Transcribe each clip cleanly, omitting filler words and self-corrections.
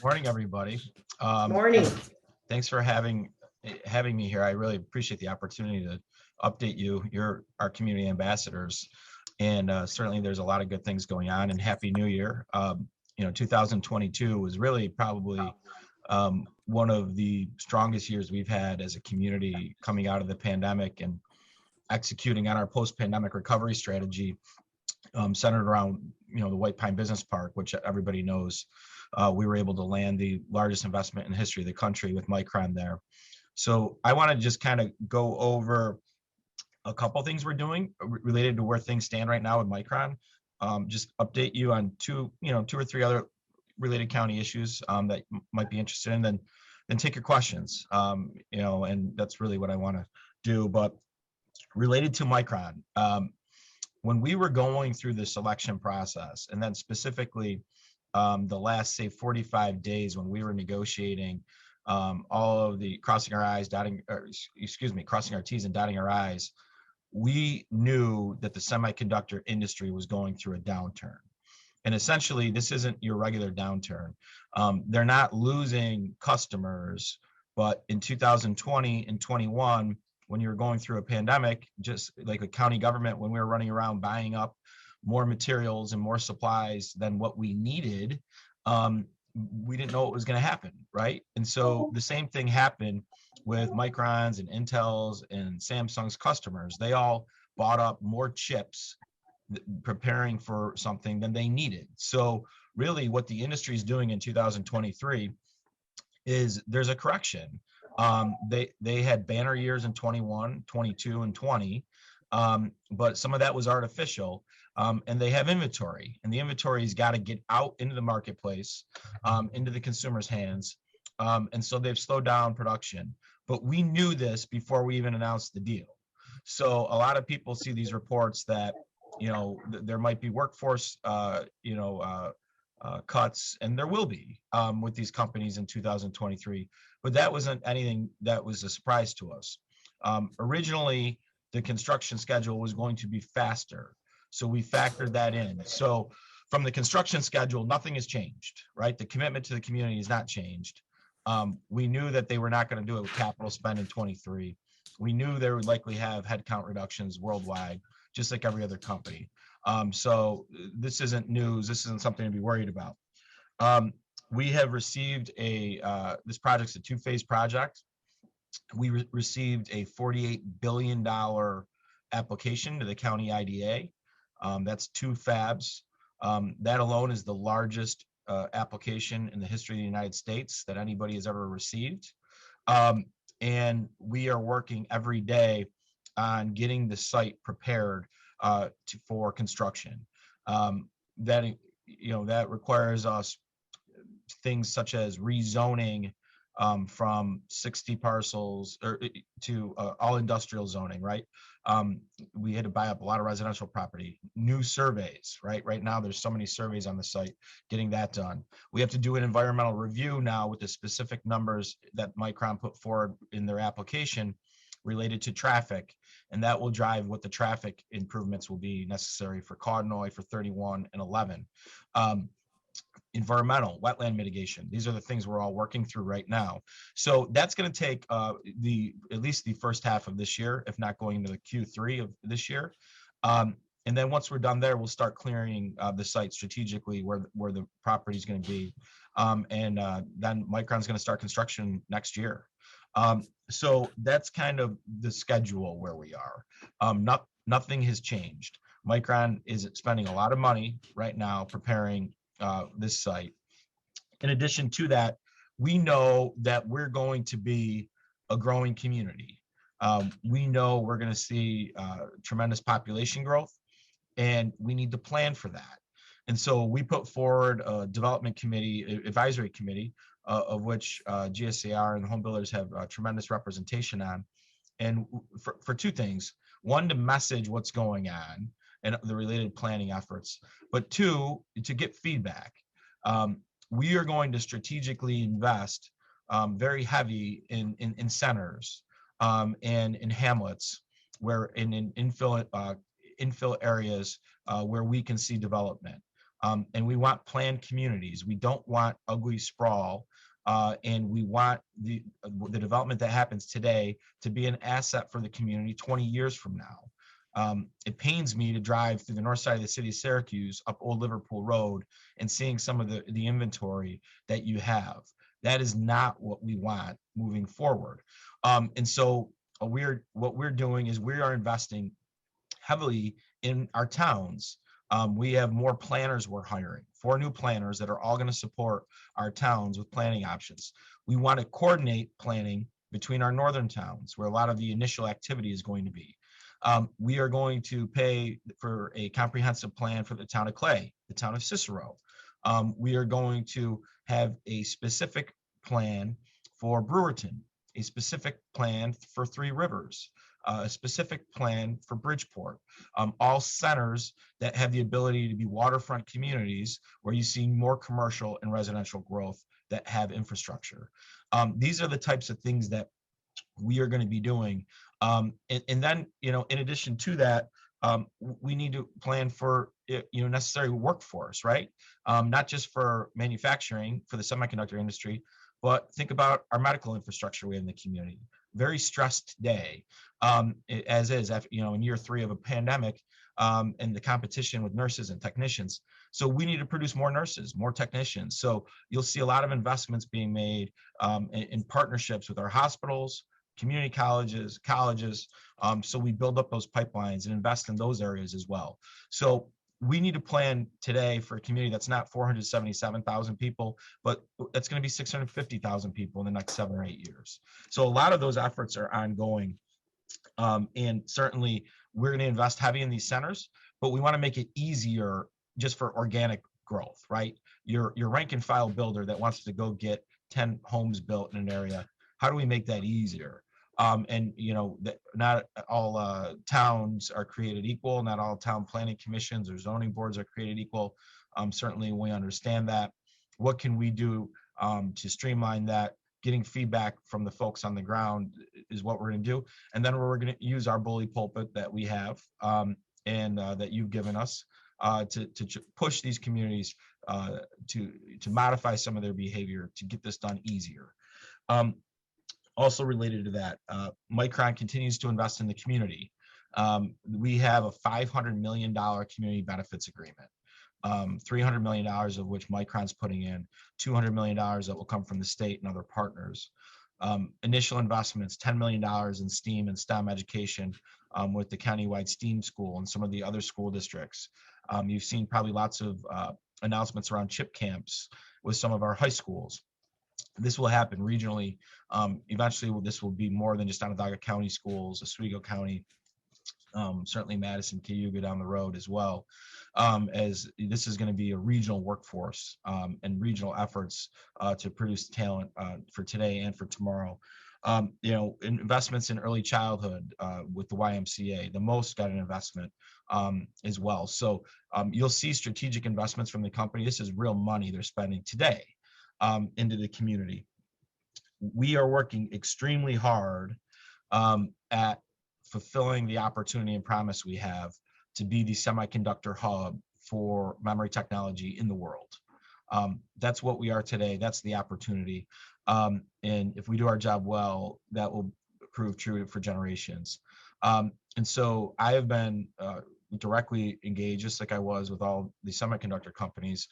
Morning, everybody. Morning. Thanks for having me here. I really appreciate the opportunity to update you. You're our community ambassadors, and certainly there's a lot of good things going on. And Happy New Year. 2022 was really probably one of the strongest years we've had as a community coming out of the pandemic and executing on our post-pandemic recovery strategy, centered around the White Pine Business Park, which everybody knows. We were able to land the largest investment in the history of the country with Micron there. So I want to just kind of go over a couple things we're doing related to where things stand right now with Micron. Just update you on two or three other related county issues that you might be interested in, then take your questions. And that's really what I want to do. But related to Micron, when we were going through the selection process, and then specifically the last, say, 45 days when we were negotiating all of the crossing our T's and dotting our I's, we knew that the semiconductor industry was going through a downturn. And essentially, this isn't your regular downturn. They're not losing customers, but in 2020 and 21, when you were going through a pandemic, just like a county government, when we were running around buying up more materials and more supplies than what we needed, we didn't know what was going to happen, right? And so the same thing happened with Micron's and Intel's and Samsung's customers. They all bought up more chips preparing for something than they needed. So really what the industry is doing in 2023 is there's a correction. They had banner years in 21, 22, and 20, but some of that was artificial. And they have inventory, and the inventory's got to get out into the marketplace, into the consumer's hands. And so they've slowed down production. But we knew this before we even announced the deal. So a lot of people see these reports that, there might be workforce, cuts, and there will be with these companies in 2023. But that wasn't anything that was a surprise to us. Originally, the construction schedule was going to be faster. So we factored that in. So from the construction schedule, nothing has changed, right? The commitment to the community has not changed. We knew that they were not going to do it with capital spend in 23. We knew they would likely have headcount reductions worldwide, just like every other company. So this isn't news. This isn't something to be worried about. We have received this project's a two-phase project. We received a $48 billion application to the county IDA. That's two fabs. That alone is the largest application in the history of the United States that anybody has ever received. And we are working every day on getting the site prepared for construction. That requires us things such as rezoning from 60 parcels to all industrial zoning, right? We had to buy up a lot of residential property, new surveys, right? Right now, there's so many surveys on the site, getting that done. We have to do an environmental review now with the specific numbers that Micron put forward in their application related to traffic, and that will drive what the traffic improvements will be necessary for Cardinal, for 31 and 11. Environmental, wetland mitigation. These are the things we're all working through right now. So that's going to take at least the first half of this year, if not going into the Q3 of this year. And then once we're done there, we'll start clearing the site strategically where the property is going to be. And then Micron's going to start construction next year. So that's kind of the schedule where we are. Nothing has changed. Micron is spending a lot of money right now preparing this site. In addition to that, we know that we're going to be a growing community. We know we're going to see tremendous population growth, and we need to plan for that. And so we put forward a development committee, advisory committee, of which GSAR and the home builders have tremendous representation on. And for two things: one, to message what's going on and the related planning efforts, but two, to get feedback. We are going to strategically invest very heavy in centers and in hamlets, where in infill areas where we can see development. And we want planned communities. We don't want ugly sprawl. And we want the development that happens today to be an asset for the community 20 years from now. It pains me to drive through the north side of the city of Syracuse up Old Liverpool Road and seeing some of the inventory that you have. That is not what we want moving forward. And so what we're doing is we are investing heavily in our towns. We have more planners we're hiring, 4 new planners that are all going to support our towns with planning options. We want to coordinate planning between our northern towns where a lot of the initial activity is going to be. We are going to pay for a comprehensive plan for the town of Clay, the town of Cicero. We are going to have a specific plan for Brewerton, a specific plan for Three Rivers, a specific plan for Bridgeport, all centers that have the ability to be waterfront communities where you see more commercial and residential growth that have infrastructure. These are the types of things that we are going to be doing. And then, in addition to that, we need to plan for, necessary workforce, right? Not just for manufacturing, for the semiconductor industry, but think about our medical infrastructure we have in the community. Very stressed today, as is, in year 3 of a pandemic, and the competition with nurses and technicians. So we need to produce more nurses, more technicians. So you'll see a lot of investments being made in partnerships with our hospitals, community colleges. So we build up those pipelines and invest in those areas as well. So we need to plan today for a community that's not 477,000 people, but that's going to be 650,000 people in the next 7 or 8 years. So a lot of those efforts are ongoing. And certainly we're going to invest heavy in these centers, but we want to make it easier just for organic growth, right? Your rank and file builder that wants to go get 10 homes built in an area, how do we make that easier? And that not all towns are created equal. Not all town planning commissions or zoning boards are created equal. Certainly we understand that. What can we do to streamline that? Getting feedback from the folks on the ground is what we're going to do. And then we're going to use our bully pulpit that we have and that you've given us to push these communities to modify some of their behavior to get this done easier. Also related to that, Micron continues to invest in the community. We have a $500 million community benefits agreement, $300 million of which Micron's putting in, $200 million that will come from the state and other partners. Initial investments, $10 million in STEAM and STEM education with the countywide STEAM school and some of the other school districts. You've seen probably lots of announcements around chip camps with some of our high schools. This will happen regionally. Eventually, this will be more than just Onondaga County schools, Oswego County, certainly Madison, Cayuga down the road as well, as this is going to be a regional workforce and regional efforts to produce talent for today and for tomorrow. Investments in early childhood with the YMCA, the most got an investment as well. So you'll see strategic investments from the company. This is real money they're spending today into the community. We are working extremely hard at fulfilling the opportunity and promise we have to be the semiconductor hub for memory technology in the world. That's what we are today. That's the opportunity. And if we do our job well, that will prove true for generations. And so I have been directly engaged, just like I was with all the semiconductor companies,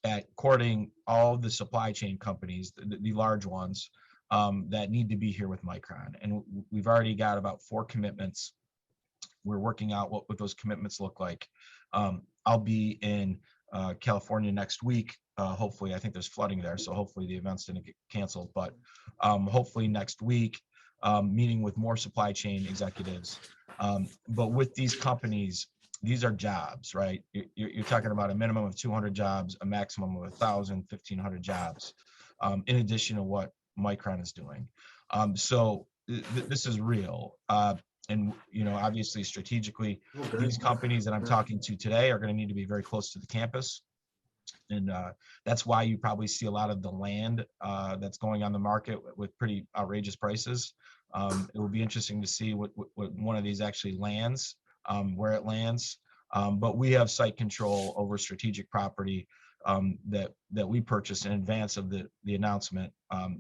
at courting all the supply chain companies, the large ones that need to be here with Micron. And we've already got about 4 commitments. We're working out what those commitments look like. I'll be in California next week. Hopefully, I think there's flooding there, so hopefully the events didn't get canceled. But hopefully next week, meeting with more supply chain executives. But with these companies, these are jobs, right? You're talking about a minimum of 200 jobs, a maximum of 1,000, 1,500 jobs, in addition to what Micron is doing. So this is real. And, obviously strategically, these companies that I'm talking to today are going to need to be very close to the campus. And that's why you probably see a lot of the land that's going on the market with pretty outrageous prices. It will be interesting to see what one of these actually lands, where it lands. but we have site control over strategic property that we purchased in advance of the announcement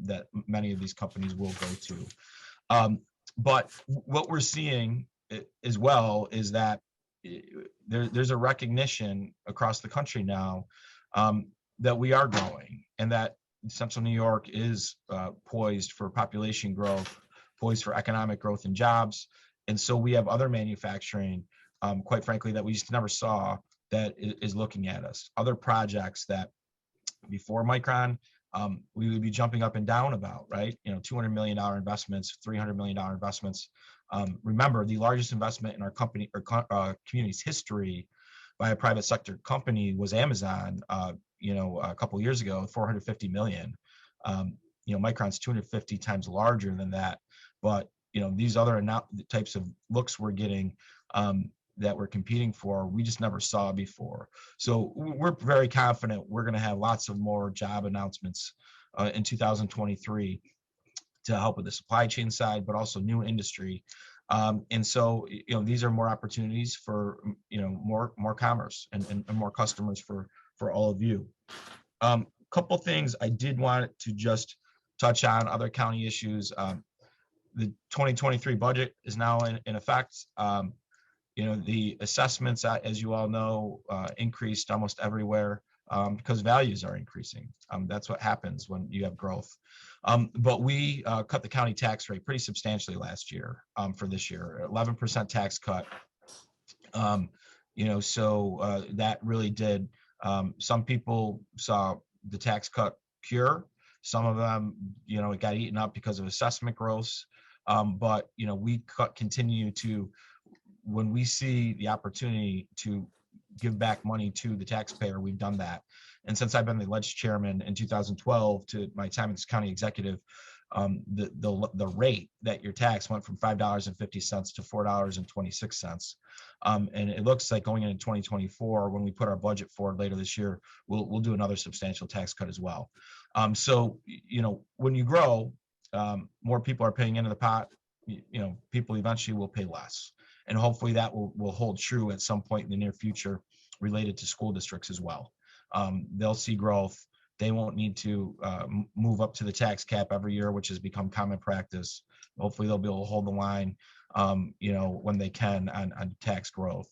that many of these companies will go to. But what we're seeing as well is that there's a recognition across the country now that we are growing, and that Central New York is poised for population growth, poised for economic growth and jobs. And so we have other manufacturing, quite frankly, that we just never saw that is looking at us. Other projects that before Micron, we would be jumping up and down about, right? You know, $200 million investments, $300 million investments. Remember, the largest investment in our company or community's history by a private sector company was Amazon, you know, a couple of years ago, 450 million. You know, Micron's 250 times larger than that. But, you know, these other types of looks we're getting that we're competing for, we just never saw before. So we're very confident we're going to have lots of more job announcements in 2023 to help with the supply chain side, but also new industry. And so, you know, these are more opportunities for, you know, more commerce and more customers for all of you. Couple things I did want to just touch on, other county issues. The 2023 budget is now in effect. You know, the assessments, as you all know, increased almost everywhere because values are increasing. That's what happens when you have growth. But we cut the county tax rate pretty substantially last year for this year, 11% tax cut. You know, so that really did. Some people saw the tax cut cure. Some of them, you know, it got eaten up because of assessment growth. But, you know, we continue to, when we see the opportunity to give back money to the taxpayer, we've done that. And since I've been the ledge chairman in 2012 to my time as county executive, the rate that your tax went from $5.50 to $4.26. And it looks like going into 2024, when we put our budget forward later this year, we'll do another substantial tax cut as well. So, you know, when you grow, more people are paying into the pot, you know, people eventually will pay less. And hopefully that will hold true at some point in the near future related to school districts as well. They'll see growth. They won't need to move up to the tax cap every year, which has become common practice. Hopefully they'll be able to hold the line, you know, when they can on tax growth.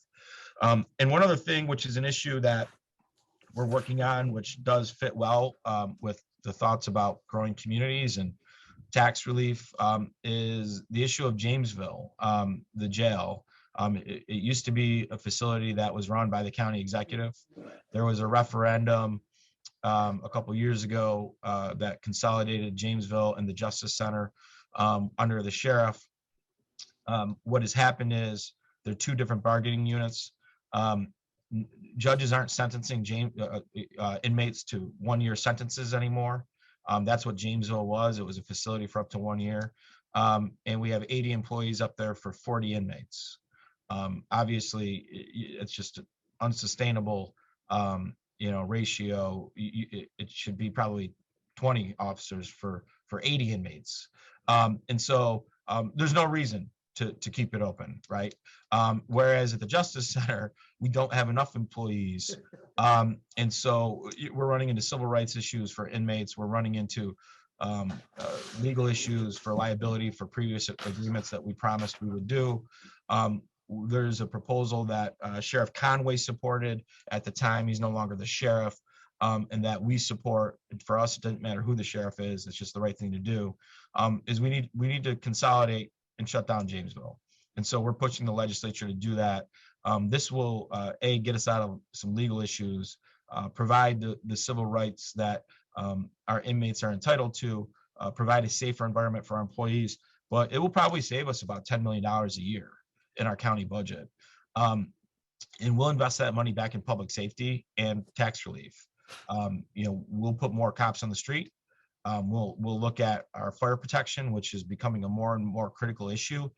And one other thing, which is an issue that we're working on, which does fit well with the thoughts about growing communities and tax relief, is the issue of Jamesville, the jail. It used to be a facility that was run by the county executive. There was a referendum a couple years ago that consolidated Jamesville and the Justice Center under the sheriff. What has happened is there are two different bargaining units. Judges aren't sentencing inmates to 1-year sentences anymore. That's what Jamesville was. It was a facility for up to 1 year. And we have 80 employees up there for 40 inmates. Obviously, it's just an unsustainable, you know, ratio. It should be probably 20 officers for 80 inmates. And so there's no reason to keep it open, right? Whereas at the Justice Center, we don't have enough employees. And so we're running into civil rights issues for inmates. We're running into legal issues for liability for previous agreements that we promised we would do. There's a proposal that Sheriff Conway supported at the time. He's no longer the sheriff, and that we support. And for us, it doesn't matter who the sheriff is. It's just the right thing to do. Is we need to consolidate and shut down Jamesville. And so we're pushing the legislature to do that. This will, get us out of some legal issues, provide the civil rights that our inmates are entitled to, provide a safer environment for our employees, but it will probably save us about $10 million a year in our county budget. And we'll invest that money back in public safety and tax relief. You know, we'll put more cops on the street. We'll look at our fire protection, which is becoming a more and more critical issue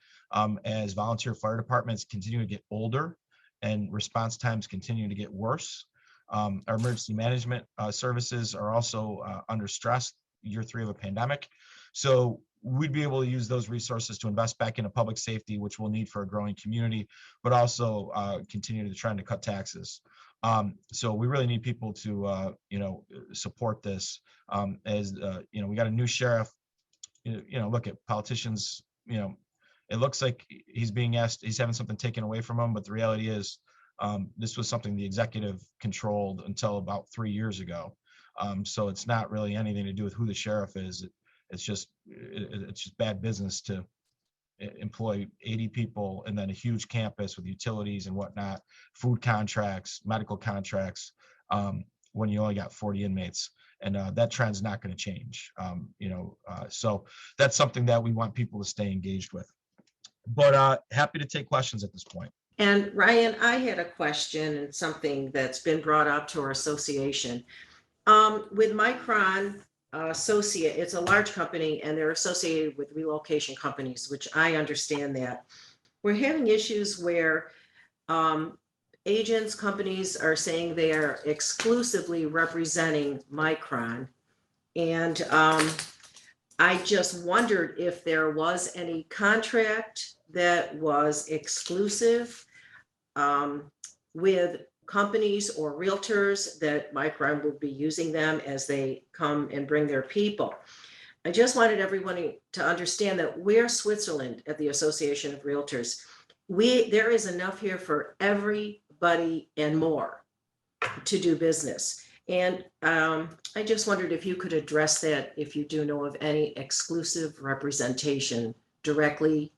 as volunteer fire departments continue to get older and response times continue to get worse. Our emergency management services are also under stress, year 3 of a pandemic. So we'd be able to use those resources to invest back into public safety, which we'll need for a growing community, but also continue to try to cut taxes. So we really need people to, support this. We got a new sheriff. Look at politicians. It looks like he's being asked, he's having something taken away from him, but the reality is, this was something the executive controlled until about 3 years ago. So it's not really anything to do with who the sheriff is. It's just bad business to employ 80 people and then a huge campus with utilities and whatnot, food contracts, medical contracts, when you only got 40 inmates. And that trend's not going to change. So that's something that we want people to stay engaged with. But happy to take questions at this point. And Ryan, I had a question and something that's been brought up to our association. With Micron Associate, it's a large company and they're associated with relocation companies, which I understand that. We're having issues where agents, companies are saying they are exclusively representing Micron. And I just wondered if there was any contract that was exclusive with companies or realtors that Micron would be using them as they come and bring their people. I just wanted everyone to understand that we're Switzerland at the Association of Realtors. There is enough here for everybody and more to do business. And I just wondered if you could address that, if you do know of any exclusive representation directly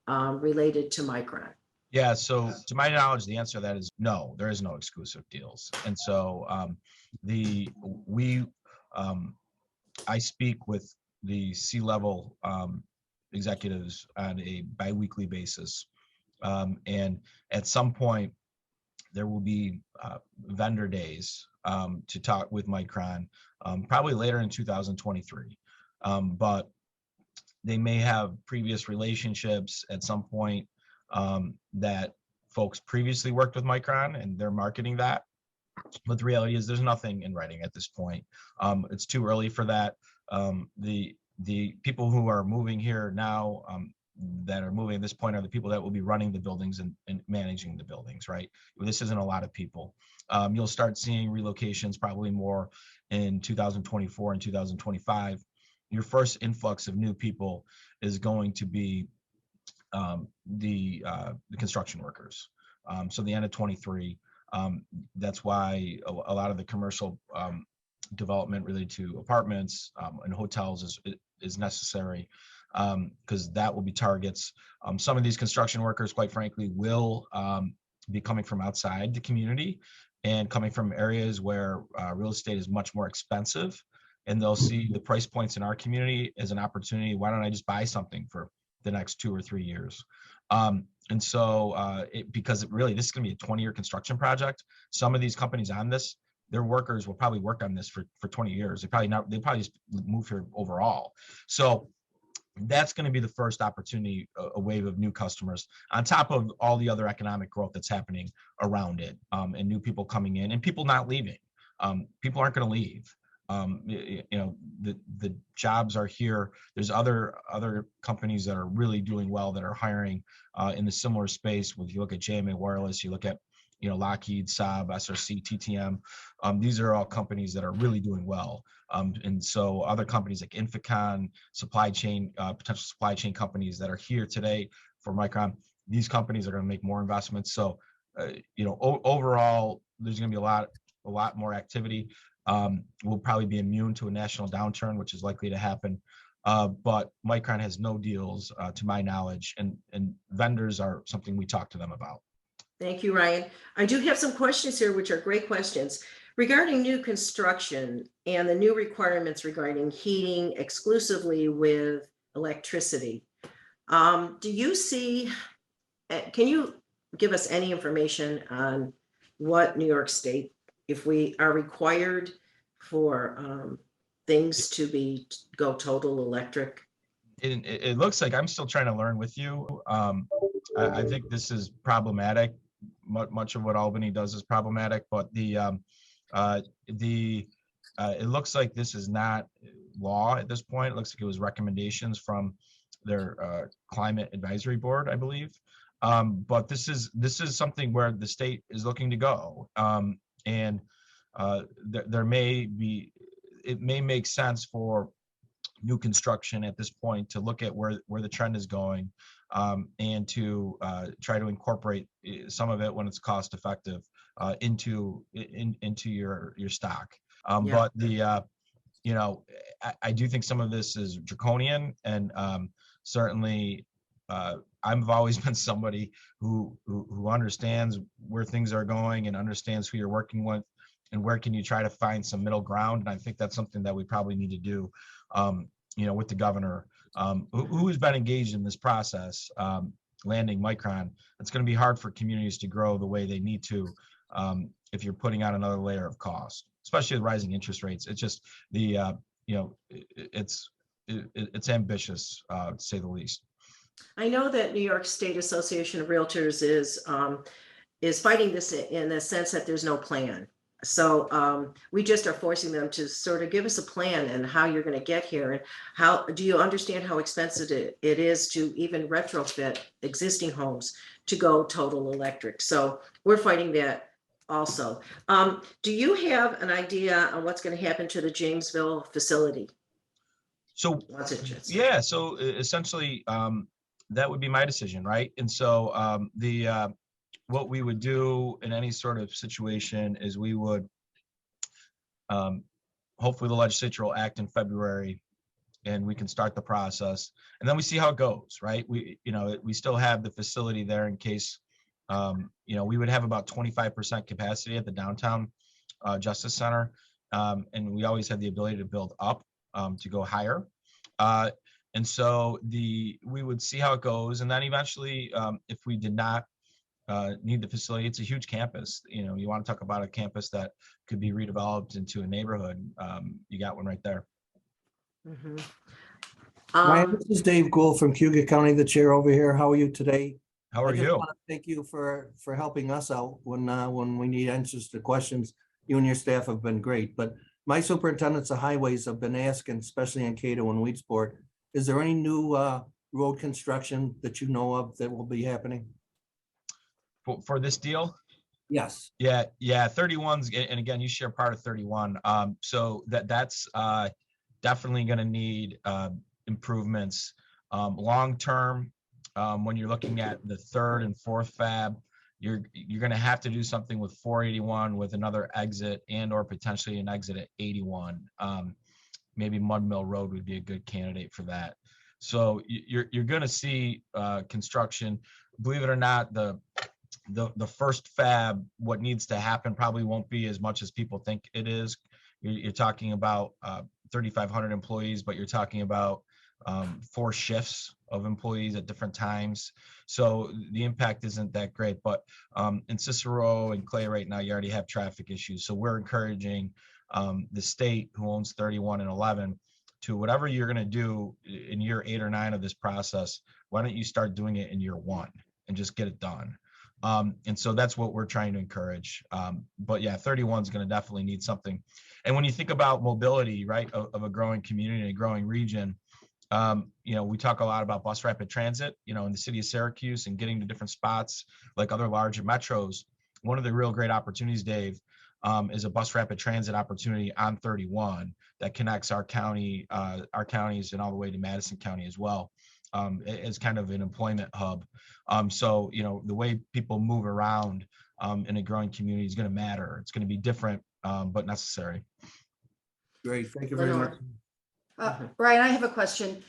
related to Micron. Yeah, so to my knowledge, the answer to that is no, there is no exclusive deals. And so I speak with the C-level executives on a biweekly basis. And at some point, there will be vendor days to talk with Micron, probably later in 2023. But they may have previous relationships at some point that folks previously worked with Micron and they're marketing that. But the reality is there's nothing in writing at this point. It's too early for that. The people who are moving here now that are moving at this point are the people that will be running the buildings and managing the buildings, right? This isn't a lot of people. You'll start seeing relocations probably more in 2024 and 2025. Your first influx of new people is going to be the construction workers. So the end of 23, that's why a lot of the commercial development related to apartments and hotels is necessary, because that will be targets. Some of these construction workers, quite frankly, will be coming from outside the community and coming from areas where real estate is much more expensive, and they'll see the price points in our community as an opportunity. Why don't I just buy something for the next 2 or 3 years? And so because really this is going to be a 20-year construction project. Some of these companies on this, their workers will probably work on this for 20 years. They probably just move here overall. So that's going to be the first opportunity, a wave of new customers on top of all the other economic growth that's happening around it, and new people coming in and people not leaving. People aren't going to leave. The jobs are here. There's other companies that are really doing well that are hiring in the similar space. If you look at JMA Wireless, you look at Lockheed, Saab, SRC, TTM. These are all companies that are really doing well. And so other companies like Inficon, potential supply chain companies that are here today for Micron, these companies are going to make more investments. So, overall, there's going to be a lot more activity. We'll probably be immune to a national downturn, which is likely to happen. But Micron has no deals, to my knowledge, and vendors are something we talk to them about. Thank you, Ryan. I do have some questions here, which are great questions. Regarding new construction and the new requirements regarding heating exclusively with electricity, do you see, can you give us any information on what New York State, if we are required for things to go total electric? It looks like I'm still trying to learn with you. I think this is problematic. Much of what Albany does is problematic, but it looks like this is not law at this point. It looks like it was recommendations from their climate advisory board, I believe. But this is something where the state is looking to go, and there may be, it may make sense for new construction at this point to look at where the trend is going, and to try to incorporate some of it when it's cost effective into your stock. Yeah. But the I do think some of this is draconian, and certainly I've always been somebody who understands where things are going and understands who you're working with and where can you try to find some middle ground. And I think that's something that we probably need to do, with the governor, who's been engaged in this process, landing Micron. It's going to be hard for communities to grow the way they need to if you're putting on another layer of cost, especially with rising interest rates. It's just it's ambitious, to say the least. I know that New York State Association of Realtors is fighting this in the sense that there's no plan. So we just are forcing them to sort of give us a plan and how you're going to get here. And how do you understand how expensive it is to even retrofit existing homes to go total electric? So we're fighting that also. Do you have an idea on what's going to happen to the Jamesville facility? So yeah, so essentially that would be my decision, right? And so what we would do in any sort of situation is we would, hopefully the legislature will act in February and we can start the process, and then we see how it goes, right? We still have the facility there in case, we would have about 25% capacity at the downtown Justice Center. And we always had the ability to build up to go higher. And so we would see how it goes. And then eventually, if we did not need the facility, it's a huge campus. You want to talk about a campus that could be redeveloped into a neighborhood. You got one right there. Mm-hmm. Ryan, this is Dave Gould from Cuyahoga County, the chair over here. How are you today? How are I just you? want to thank you for helping us out when we need answers to questions. You and your staff have been great, but my superintendents of highways have been asking, especially in Cato and Weedsport, is there any new road construction that you know of that will be happening? For this deal? Yes. Yeah. 31's, and again, you share part of 31. So that's definitely going to need improvements long term. When you're looking at the third and fourth fab, you're going to have to do something with 481 with another exit and or potentially an exit at 81. Maybe Mud Mill Road would be a good candidate for that. So you're going to see construction. Believe it or not, the first fab, what needs to happen probably won't be as much as people think it is. You're talking about 3,500 employees, but you're talking about 4 shifts of employees at different times. So the impact isn't that great, but in Cicero and Clay right now, you already have traffic issues. So we're encouraging the state, who owns 31 and 11, to whatever you're going to do in year 8 or 9 of this process, why don't you start doing it in year 1 and just get it done? And so that's what we're trying to encourage. But yeah, 31 is going to definitely need something. And when you think about mobility, right, of a growing community, a growing region, we talk a lot about bus rapid transit, in the city of Syracuse and getting to different spots like other larger metros. One of the real great opportunities, Dave, is a bus rapid transit opportunity on 31 that connects our counties and all the way to Madison County as well. As kind of an employment hub. So, the way people move around in a growing community is going to matter. It's going to be different, but necessary. Great. Thank you very much. Brian, I have a question.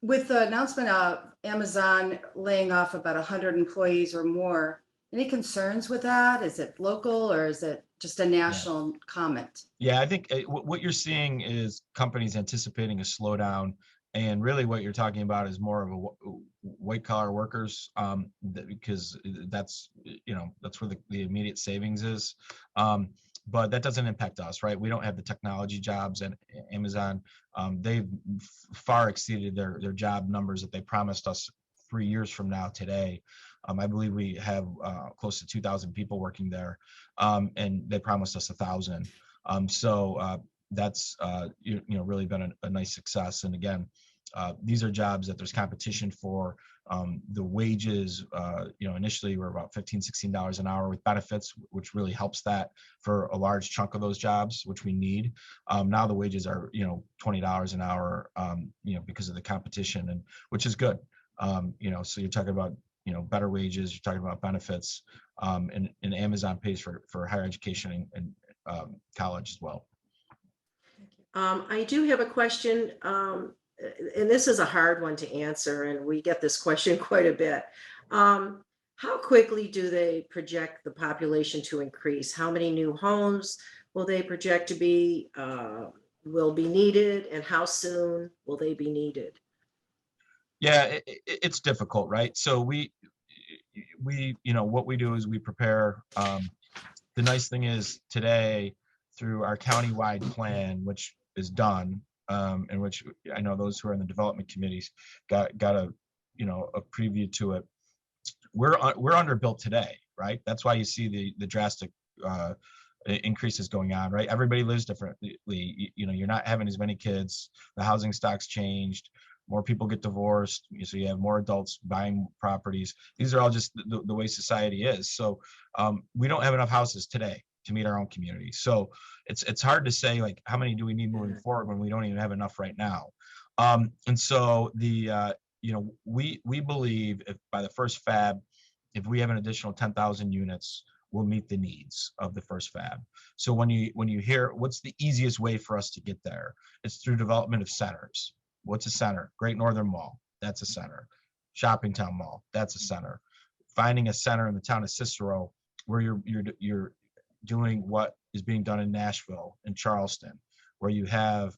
With the announcement of Amazon laying off about 100 employees or more, any concerns with that? Is it local or is it just a national comment? Yeah, I think what you're seeing is companies anticipating a slowdown. And really what you're talking about is more of a white collar workers, because that's where the immediate savings is. But that doesn't impact us, right? We don't have the technology jobs at Amazon. They've far exceeded their job numbers that they promised us 3 years from now today. I believe we have close to 2,000 people working there, and they promised us 1,000. So that's really been a nice success. And again, these are jobs that there's competition for. The wages, initially were about $15-16 an hour with benefits, which really helps that for a large chunk of those jobs, which we need. Now the wages are, $20 an hour, because of the competition, and which is good. So you're talking about, better wages, you're talking about benefits, and Amazon pays for higher education and college as well. I do have a question, and this is a hard one to answer, and we get this question quite a bit. How quickly do they project the population to increase? How many new homes will they project to be will be needed, and how soon will they be needed? Yeah, it's difficult, right? So we what we do is we prepare. The nice thing is today, through our countywide plan, which is done, in which I know those who are in the development committees got a preview to it. We're underbuilt today, right? That's why you see the drastic increases going on, right? Everybody lives differently. You're not having as many kids. The housing stock's changed. More people get divorced, so you have more adults buying properties. These are all just the way society is. So we don't have enough houses today to meet our own community. So it's hard to say, like, how many do we need moving forward when we don't even have enough right now. And so we believe if by the first fab, if we have an additional 10,000 units, we'll meet the needs of the first fab. So when you hear what's the easiest way for us to get there, it's through development of centers. What's a center? Great Northern Mall, that's a center. Shopping Town Mall, that's a center. Finding a center in the town of Cicero where you're doing what is being done in Nashville and Charleston, where you have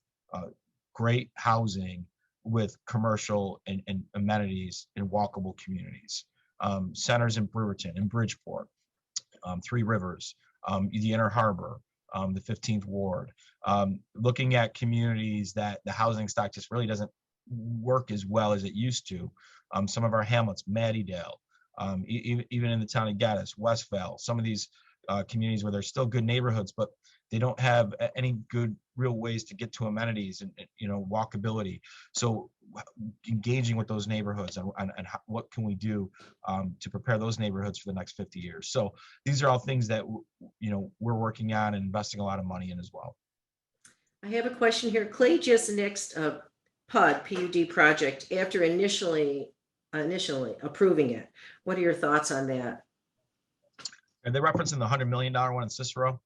great housing with commercial and amenities in walkable communities. Centers in Brewerton and Bridgeport, Three Rivers, the Inner Harbor, the 15th Ward, looking at communities that the housing stock just really doesn't work as well as it used to. Some of our hamlets, Mattydale, even in the town of Gaddis, Westvale, some of these communities where there's still good neighborhoods, but they don't have any good real ways to get to amenities and walkability. So engaging with those neighborhoods and what can we do to prepare those neighborhoods for the next 50 years. So these are all things that we're working on and investing a lot of money in as well. I have a question here. Clay just nixed a PUD project after initially approving it. What are your thoughts on that? Are they referencing the $100 million one in Cicero?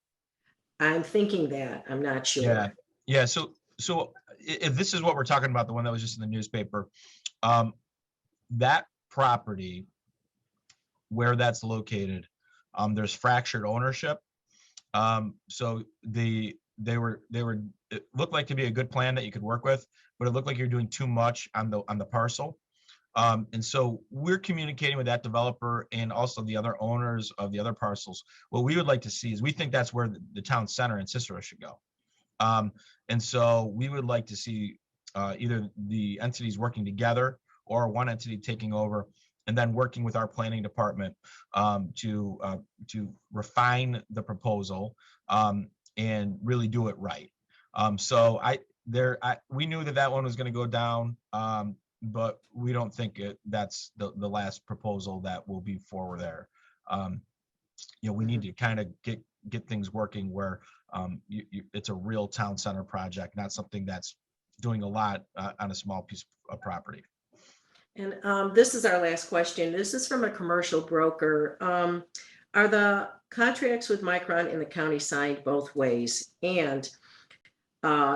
I'm thinking that. I'm not sure. Yeah. So if this is what we're talking about, the one that was just in the newspaper, that property where that's located, there's fractured ownership. So they were it looked like to be a good plan that you could work with, but it looked like you're doing too much on the parcel. And so we're communicating with that developer and also the other owners of the other parcels. What we would like to see is, we think that's where the town center in Cicero should go. And so we would like to see either the entities working together or one entity taking over and then working with our planning department to refine the proposal and really do it right. So we knew that one was going to go down. But we don't think that's the last proposal that will be forward there. We need to kind of get things working where it's a real town center project, not something that's doing a lot on a small piece of property. And this is our last question. This is from a commercial broker. Are the contracts with Micron in the county signed both ways? And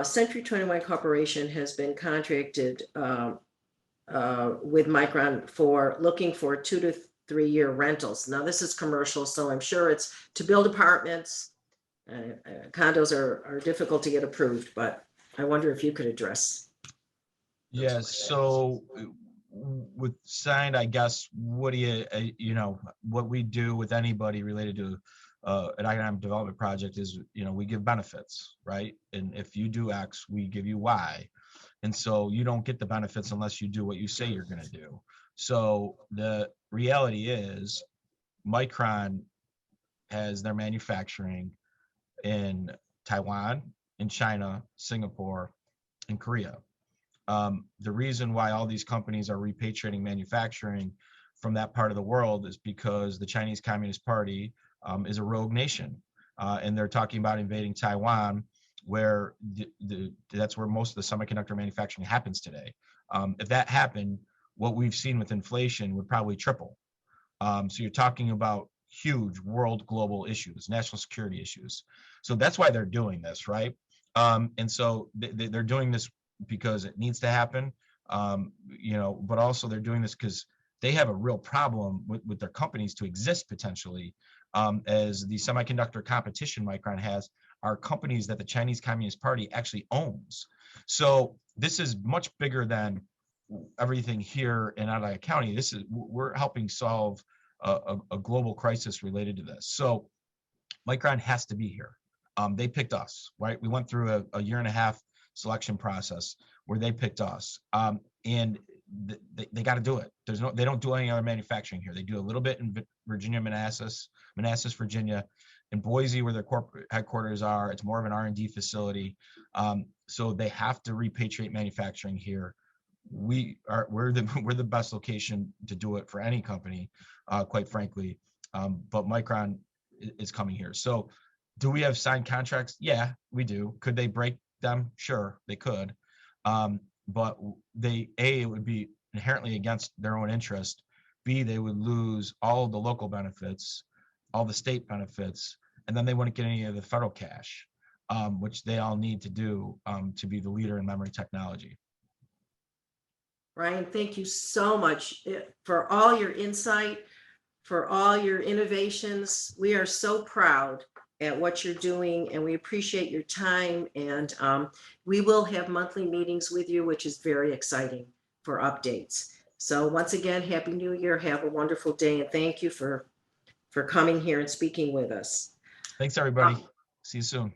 Century 21 Corporation has been contracted with Micron for looking for 2 to 3 year rentals. Now this is commercial, so I'm sure it's to build apartments. Condos are difficult to get approved, but I wonder if you could address. Yes. So with signed, I guess, what do you, what we do with anybody related to an economic development project is, we give benefits, right? And if you do X, we give you Y. And so you don't get the benefits unless you do what you say you're going to do. So the reality is Micron has their manufacturing in Taiwan in China, Singapore, and Korea. The reason why all these companies are repatriating manufacturing from that part of the world is because the Chinese Communist Party is a rogue nation, and they're talking about invading Taiwan, where that's where most of the semiconductor manufacturing happens today. If that happened, what we've seen with inflation would probably triple. So you're talking about huge world global issues, national security issues. So that's why they're doing this, right? And so they're doing this because it needs to happen, but also they're doing this because they have a real problem with their companies to exist potentially, as the semiconductor competition Micron has are companies that the Chinese Communist Party actually owns. So this is much bigger than everything here in Onondaga County. We're helping solve a global crisis related to this. So Micron has to be here. They picked us, right? We went through a 1.5-year selection process where they picked us, and they got to do it. They don't do any other manufacturing here. They do a little bit in Virginia, Manassas, Virginia, in Boise, where their corporate headquarters are. It's more of an R&D facility. So they have to repatriate manufacturing here. We're the best location to do it for any company, quite frankly. But Micron is coming here. So do we have signed contracts? Yeah, we do. Could they break them? Sure, they could. But it would be inherently against their own interest. B, they would lose all of the local benefits, all the state benefits, and then they wouldn't get any of the federal cash, which they all need to do to be the leader in memory technology. Ryan, thank you so much for all your insight, for all your innovations. We are so proud at what you're doing, and we appreciate your time. And we will have monthly meetings with you, which is very exciting for updates. So once again, Happy New Year. Have a wonderful day, and thank you for coming here and speaking with us. Thanks, everybody. See you soon.